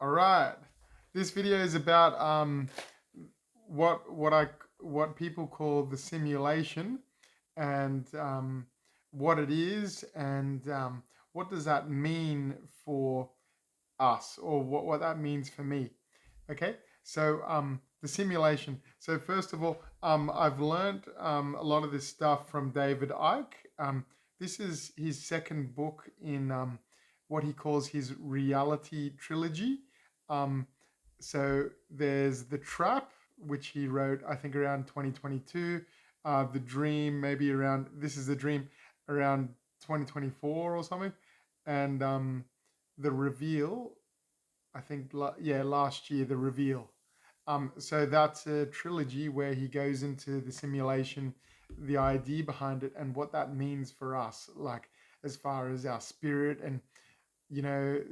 All right. This video is about what what I what people call the simulation and what it is and what does that mean for us or what that means for me. Okay, so the simulation. So first of all, I've learned a lot of this stuff from David Icke. This is his second book in what he calls his reality trilogy. Um, so there's The Trap, which he wrote, I think, around 2022. The Dream, maybe around, this is The Dream, around 2024 or something. And The Reveal, I think, yeah, last year, The Reveal. So that's a trilogy where he goes into the simulation, the idea behind it, and what that means for us, like as far as our spirit and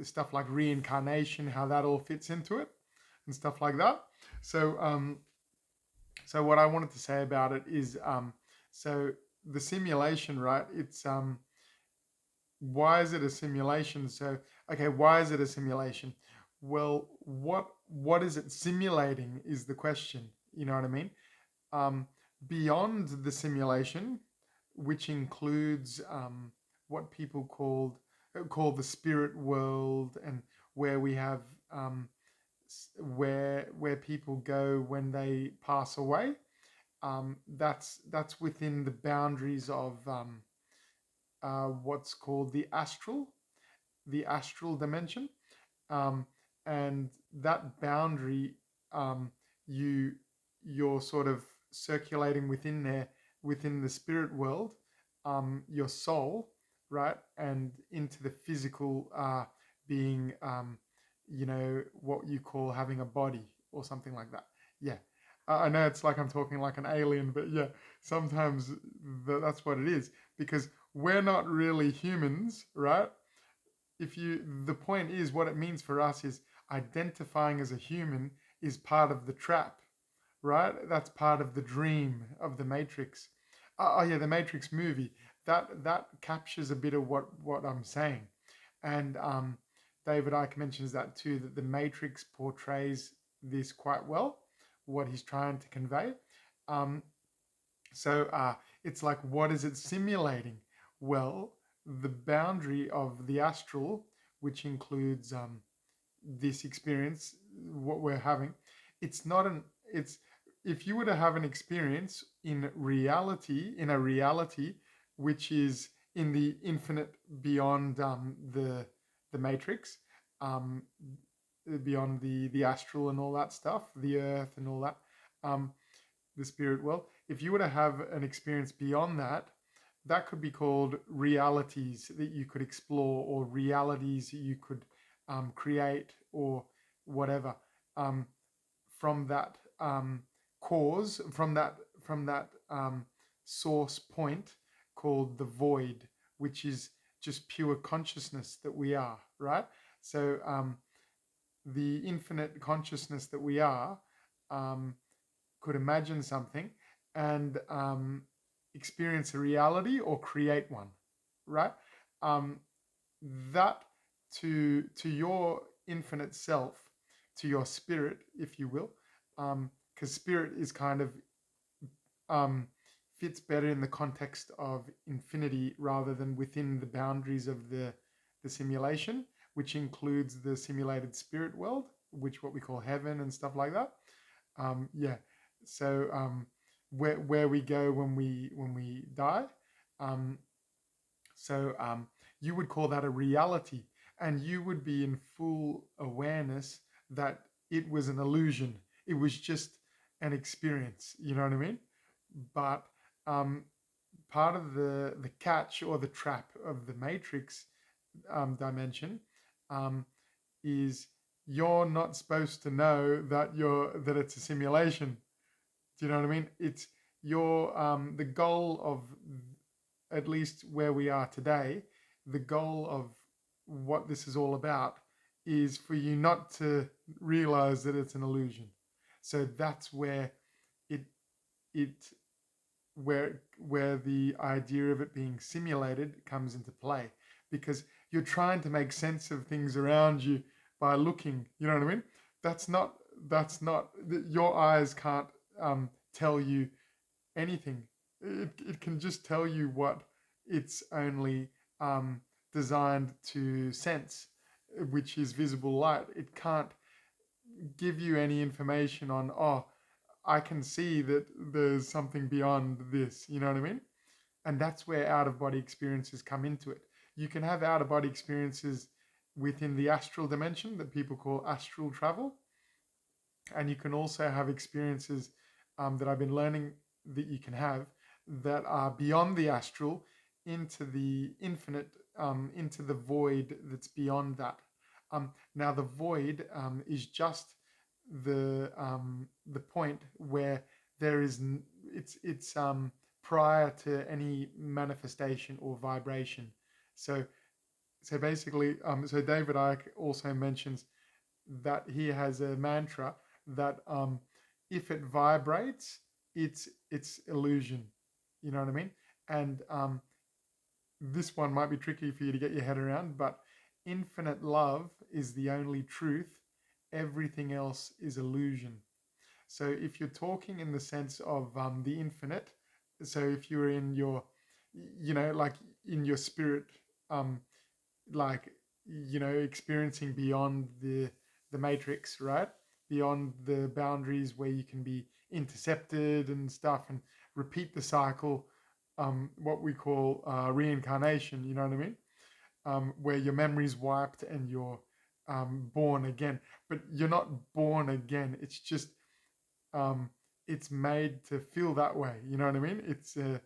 stuff like reincarnation, how that all fits into it, and stuff like that. So so what I wanted to say about it is, so the simulation, right? It's why is it a simulation? So, okay, why is it a simulation? Well, what is it simulating is the question. You know what I mean? Um, Beyond the simulation, which includes what people call the spirit world, and where we have where people go when they pass away. That's within the boundaries of what's called the astral dimension, um, and that boundary, um, you you're sort of circulating within there, within the spirit world, your soul, right, and into the physical being, what you call having a body or something like that. Yeah. I know it's like I'm talking like an alien, but yeah, sometimes that's what it is, because we're not really humans, right? If you The point is, what it means for us is identifying as a human is part of the trap, right? That's part of the dream of the Matrix. Oh yeah, the Matrix movie, that captures a bit of what I'm saying. And David Icke mentions that too, that the Matrix portrays this quite well, what he's trying to convey. um, so it's like, what is it simulating? Well, the boundary of the astral, which includes this experience, what we're having, it's not an, it's, if you were to have an experience in a reality, which is in the infinite beyond the matrix, um, beyond the astral and all that stuff, the earth and all that, um, the spirit world. If you were to have an experience beyond that, that could be called realities that you could explore, or realities that you could create, or whatever, um, from that cause, from that source point called the void, which is just pure consciousness that we are, right? So the infinite consciousness that we are, um, could imagine something and experience a reality or create one, right? Um, that, to your infinite self, to your spirit, if you will, because spirit is kind of um, fits better in the context of infinity rather than within the boundaries of the simulation, which includes the simulated spirit world, which what we call heaven and stuff like that. Yeah. So where we go when we die. Um, so you would call that a reality, and you would be in full awareness that it was an illusion. It was just an experience. You know what I mean? But um, part of the catch or the trap of the matrix dimension, um, is you're not supposed to know that it's a simulation. Do you know what I mean? It's your the goal of, at least where we are today, the goal of what this is all about is for you not to realize that it's an illusion. So that's where it it where the idea of it being simulated comes into play, because you're trying to make sense of things around you by looking. You know what I mean? That's not your eyes can't tell you anything. It can just tell you what it's only um, designed to sense, which is visible light. It can't give you any information on, oh, I can see that there's something beyond this. You know what I mean? And that's where out of body experiences come into it. You can have out of body experiences within the astral dimension that people call astral travel, and you can also have experiences that I've been learning that you can have that are beyond the astral into the infinite, into the void that's beyond that. Now, the void is just the point where there is it's prior to any manifestation or vibration. So basically, so David Icke also mentions that he has a mantra that if it vibrates, it's illusion. You know what I mean? And this one might be tricky for you to get your head around, but infinite love is the only truth. Everything else is illusion. So if you're talking in the sense of the infinite, so if you're in your, like in your spirit, um, like experiencing beyond the matrix, right? Beyond the boundaries where you can be intercepted and stuff, and repeat the cycle, what we call reincarnation. You know what I mean? Where your memory's wiped and you're born again, but you're not born again. It's just um, it's made to feel that way. You know what I mean? It's an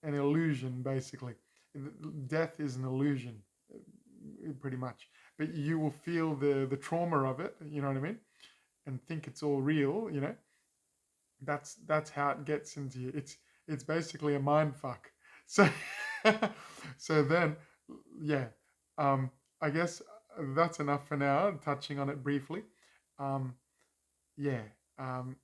illusion, basically. Death is an illusion, pretty much. But you will feel the trauma of it. You know what I mean? And think it's all real. That's how it gets into you. It's basically a mind fuck. So so then, yeah. I guess that's enough for now. Touching on it briefly. Um, yeah. Um,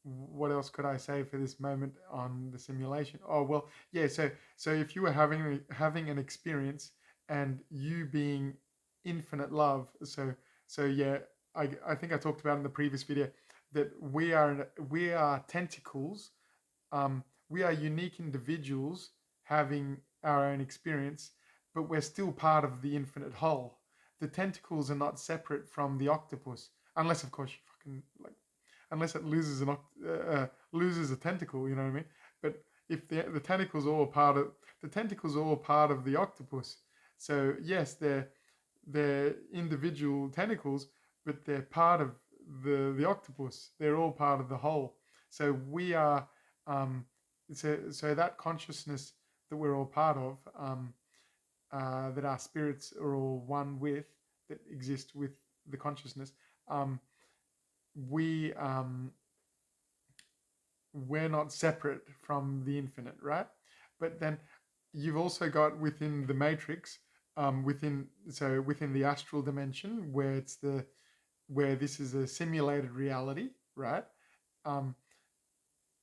what else could I say for this moment on the simulation? Oh well, yeah. So if you were having an experience and you being infinite love, so yeah, I think I talked about in the previous video that we are tentacles. We are unique individuals having our own experience, but we're still part of the infinite whole. The tentacles are not separate from the octopus, unless of course you fucking like unless it loses a tentacle, you know what I mean? But if the tentacles are all part of the octopus, so yes, they're individual tentacles, but they're part of the octopus. They're all part of the whole. So we are um, so that consciousness that we're all part of, that our spirits are all one with, that exist with the consciousness. We we're not separate from the infinite, right? But then you've also got within the matrix, within the astral dimension, where this is a simulated reality, right? Um,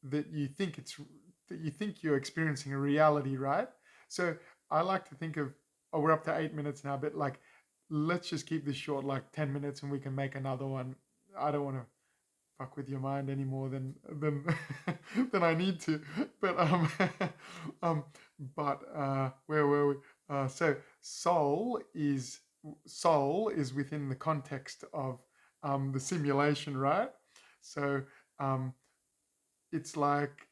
that you think it's that you think you're experiencing a reality, right? So I like to think of, oh, we're up to 8 minutes now, but like, let's just keep this short, like 10 minutes, and we can make another one. I don't want to fuck with your mind any more than than I need to. But um where were we? So soul is within the context of the simulation, right? So um it's like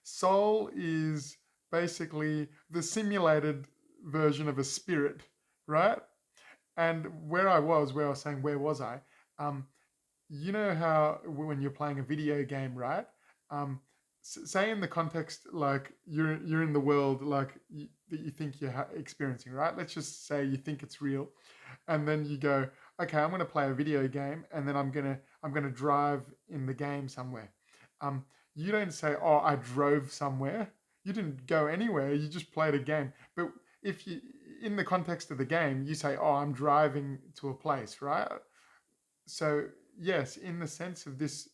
soul is basically the simulated version of a spirit, right? And where I was saying, where was I? Um, you know how when you're playing a video game, right? Um, say in the context like you're in the world like that you think you're experiencing, right? Let's just say you think it's real, and then you go, okay, I'm going to play a video game, and then I'm gonna drive in the game somewhere. You don't say, oh, I drove somewhere. You didn't go anywhere. You just played a game. But if you in the context of the game, you say, oh, I'm driving to a place, right? So yes, in the sense of this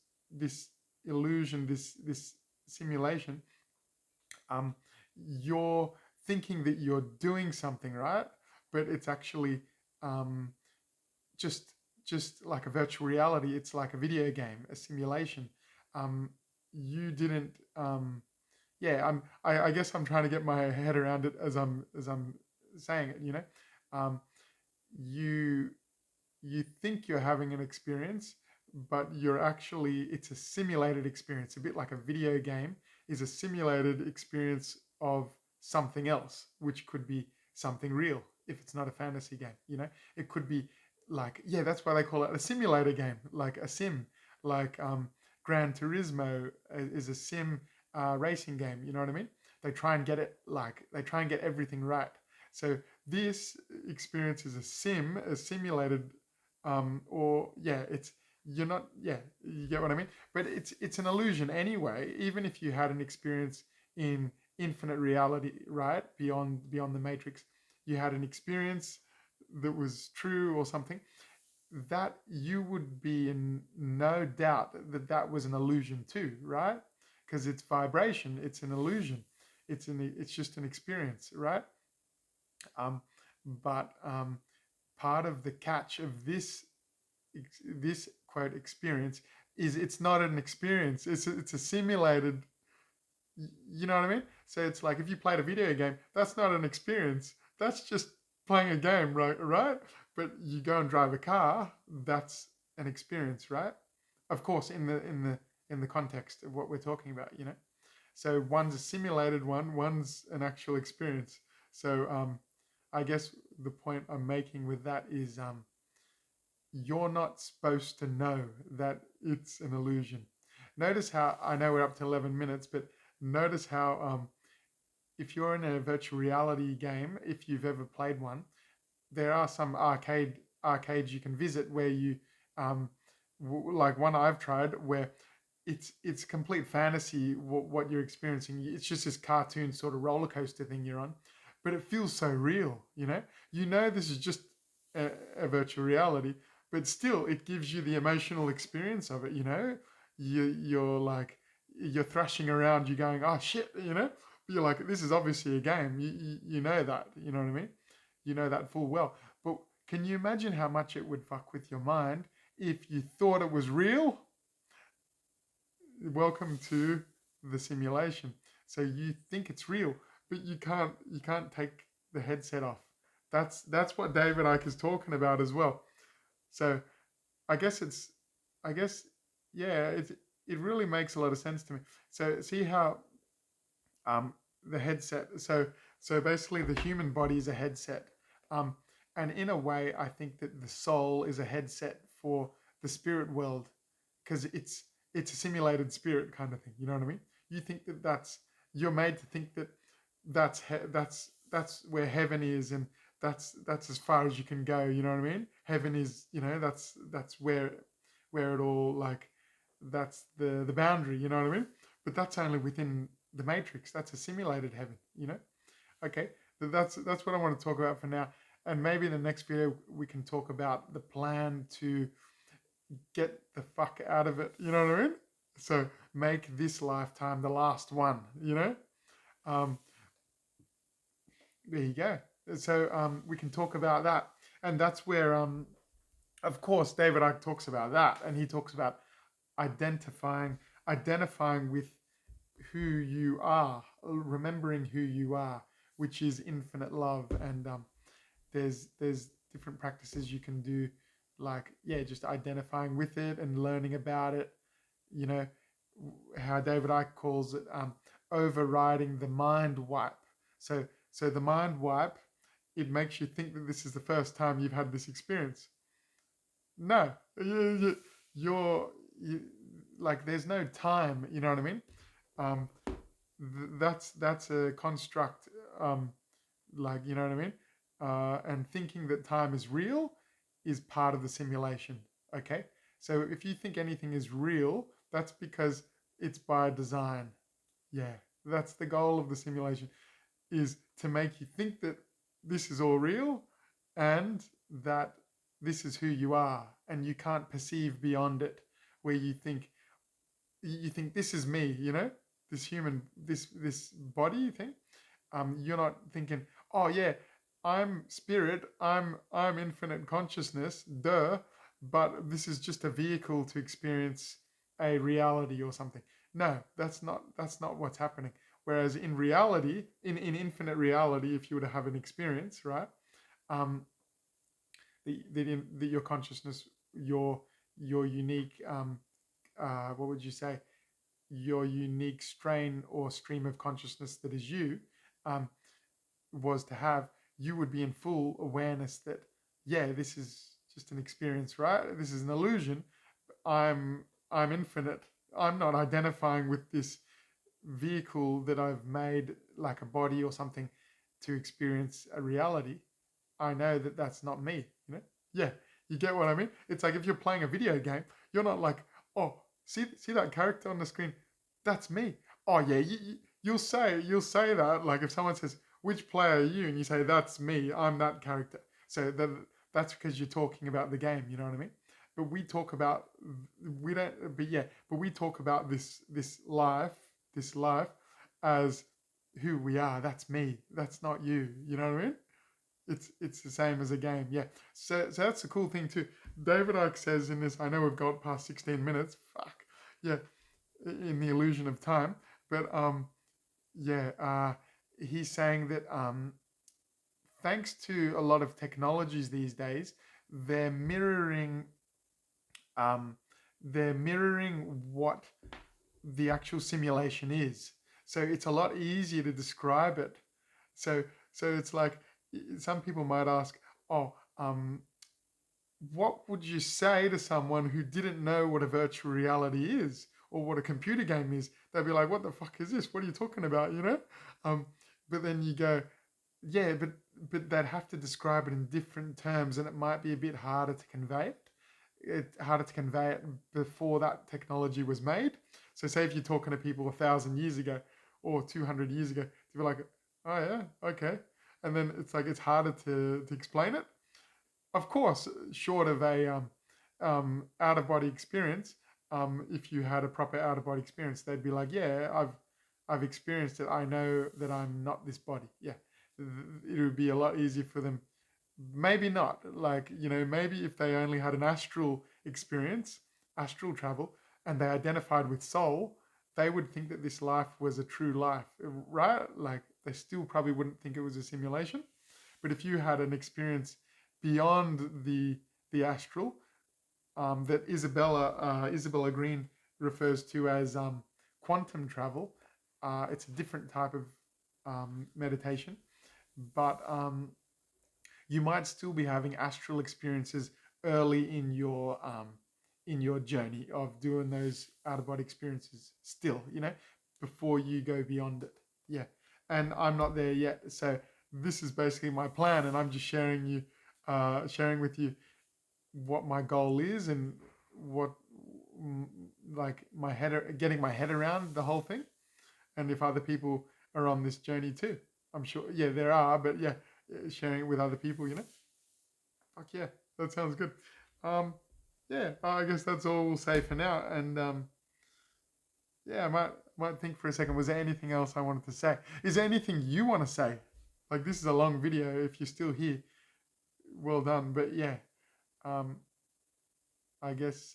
illusion, this simulation, um, you're thinking that you're doing something, right? But it's actually um, just just like a virtual reality. It's like a video game, a simulation. Um, you didn't. Yeah, I guess I'm trying to get my head around it as I'm saying it. Um, you you think you're having an experience, but you're actually, it's a simulated experience. A bit like a video game is a simulated experience of something else, which could be something real if it's not a fantasy game. It could be like, yeah, that's why they call it a simulator game, like a sim, like Gran Turismo is a sim racing game. You know what I mean? They try and get everything right. So this experience is a simulated, or yeah, it's you're not, yeah, you get what I mean. But it's an illusion anyway. Even if you had an experience in infinite reality, right, beyond the matrix, you had an experience that was true or something, that you would be in no doubt that that was an illusion too, right? Because it's vibration, it's an illusion, it's just an experience, right? um, but part of the catch of this quote experience is it's not an experience. It's a simulated. You know what I mean? So it's like if you played a video game, that's not an experience. That's just playing a game, right? Right? But you go and drive a car, that's an experience, right? Of course, in the context of what we're talking about. So one's a simulated one, one's an actual experience. So I guess the point I'm making with that is you're not supposed to know that it's an illusion. Notice how, I know we're up to 11 minutes, but notice how if you're in a virtual reality game, if you've ever played one, there are some arcades you can visit where you um, like one I've tried where it's complete fantasy what you're experiencing. It's just this cartoon sort of roller coaster thing you're on, but it feels so real. This is just a virtual reality, but still it gives you the emotional experience of it. You're like, you're thrashing around, you're going, oh shit. But you're like, this is obviously a game. You know that. You know what I mean? You know that full well. But can you imagine how much it would fuck with your mind if you thought it was real? Welcome to the simulation. So you think it's real, but you can't take the headset off. That's what David Icke is talking about as well. So I guess it's I guess yeah, it really makes a lot of sense to me. So see how um the headset, so basically the human body is a headset. Um and in a way I think that the soul is a headset for the spirit world, because it's a simulated spirit kind of thing. You know what I mean? You think that you're made to think that that's where heaven is, and that's as far as you can go. You know what I mean? Heaven is, that's where it all, like, that's the boundary. You know what I mean? But that's only within the matrix. That's a simulated heaven. Okay, that's what I want to talk about for now. And maybe in the next video we can talk about the plan to get the fuck out of it. You know what I mean? So make this lifetime the last one. Um, there you go. So we can talk about that, and that's where, of course, David Icke talks about that, and he talks about identifying identifying with who you are, remembering who you are, which is infinite love. And there's different practices you can do, like, yeah, just identifying with it and learning about it. you know how David Icke calls it, overriding the mind wipe. So the mind wipe, it makes you think that this is the first time you've had this experience. No, you're you, like, there's no time. You know what I mean? um, that's a construct. Like, you know what I mean? And thinking that time is real is part of the simulation. Okay, so if you think anything is real, that's because it's by design. Yeah, that's the goal of the simulation, is to make you think that this is all real, and that this is who you are, and you can't perceive beyond it, where you think this is me, this human, this body thing. You're not thinking, oh yeah, I'm spirit, I'm infinite consciousness, duh, but this is just a vehicle to experience a reality or something. No, that's not what's happening. Whereas in reality, in infinite reality, if you were to have an experience, right? Um, your consciousness, your unique what would you say? Your unique strain or stream of consciousness that is you, um, was to have, you would be in full awareness that, yeah, this is just an experience, right? This is an illusion. I'm infinite. I'm not identifying with this vehicle that I've made, like a body or something, to experience a reality. I know that that's not me, you know? Yeah, you get what I mean? It's like if you're playing a video game, you're not like, oh, see that character on the screen? That's me. Oh yeah, you'll say that, like if someone says, which player are you? And you say, that's me, I'm that character. So that's because you're talking about the game, you know what I mean? But we talk about we don't but yeah, but we talk about this life as who we are. That's me. That's not you. You know what I mean? It's the same as a game. Yeah. So that's the cool thing too. David Icke says in this. I know we've got past 16 minutes. Fuck. Yeah. In the illusion of time, but yeah. He's saying that thanks to a lot of technologies these days, they're mirroring um, they're mirroring what the actual simulation is. So it's a lot easier to describe it. So so it's like some people might ask, oh, what would you say to someone who didn't know what a virtual reality is or what a computer game is? They'd be like, what the fuck is this? What are you talking about? You know? Um, but then you go, yeah, but they'd have to describe it in different terms, and it might be a bit harder to convey it. It's harder to convey it before that technology was made. So, say if you're talking to people 1,000 years ago or 200 years ago, to be like, oh yeah, okay, and then it's like it's harder to explain it. Of course, short of a out of body experience, if you had a proper out of body experience, they'd be like, yeah, I've experienced it. I know that I'm not this body. Yeah, it would be a lot easier for them. Maybe not. Like, maybe if they only had an astral experience, astral travel, and they identified with soul, they would think that this life was a true life, right? Like, they still probably wouldn't think it was a simulation. But if you had an experience beyond the astral, that Isabella Green refers to as quantum travel, it's a different type of meditation, but you might still be having astral experiences early in your journey of doing those out of body experiences. Still, before you go beyond it. Yeah, and I'm not there yet, so this is basically my plan, and I'm just sharing with you what my goal is and what mm, like getting my head around the whole thing, and if other people are on this journey too. I'm sure, yeah, there are, but yeah, sharing it with other people, fuck yeah, that sounds good. um yeah, I guess that's all we'll say for now, and yeah, I might think for a second. Was there anything else I wanted to say? Is there anything you want to say? Like, this is a long video. If you're still here, well done. But yeah, um I guess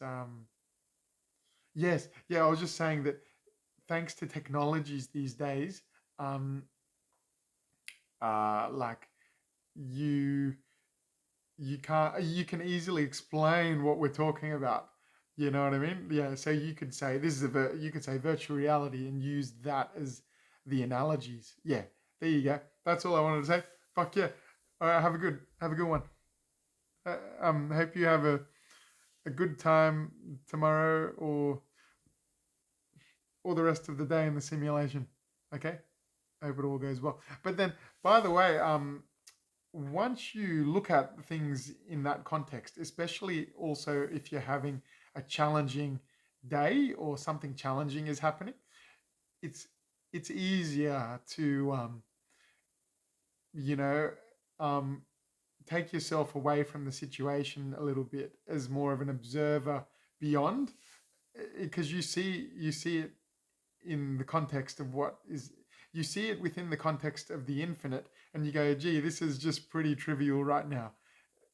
yes, yeah, I was just saying that thanks to technologies these days, um like, you you can easily explain what we're talking about. You know what I mean? Yeah, so you could say this is you could say virtual reality and use that as the analogies. Yeah, there you go. That's all I wanted to say. Fuck yeah. All right, have a good one. Hope you have a good time tomorrow, or the rest of the day in the simulation. Okay? Hope it all goes well. But then, by the way, once you look at things in that context, especially also if you're having a challenging day or something challenging is happening, it's it's easier to you know um, take yourself away from the situation a little bit as more of an observer beyond, because you see it in the context of what is. you see it within the context of the infinite, and you go, gee, this is just pretty trivial right now.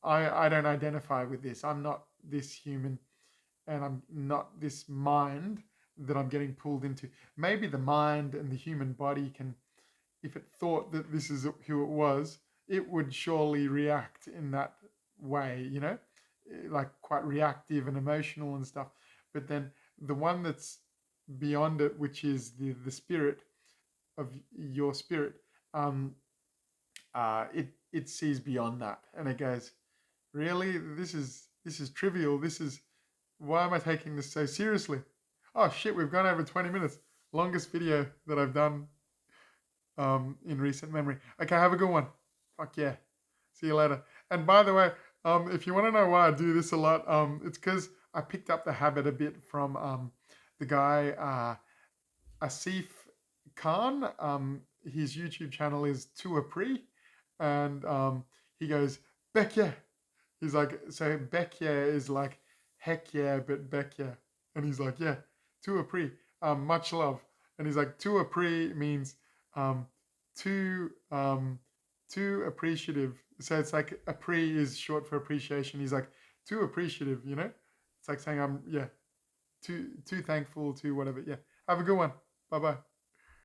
I don't identify with this. I'm not this human, and I'm not this mind that I'm getting pulled into. Maybe the mind and the human body can, if it thought that this is who it was, it would surely react in that way, like quite reactive and emotional and stuff. But then the one that's beyond it, which is the spirit of your spirit, um, it sees beyond that, and it goes, really, this is trivial. This is, why am I taking this so seriously? Oh shit, we've gone over 20 minutes. Longest video that I've done in recent memory. Okay, have a good one. Fuck yeah. See you later. And by the way, if you want to know why I do this a lot, it's because I picked up the habit a bit from the guy Asif Khan. His YouTube channel is To a Pre, and he goes, Beck yeah. He's like, so Beck yeah is like heck yeah, but Beck yeah. And he's like, yeah, To a Pre, much love. And he's like, To a Pre means um, too too appreciative. So it's like appre is short for appreciation. He's like, too appreciative, It's like saying I'm, yeah, too thankful, to whatever. Yeah. Have a good one. Bye bye.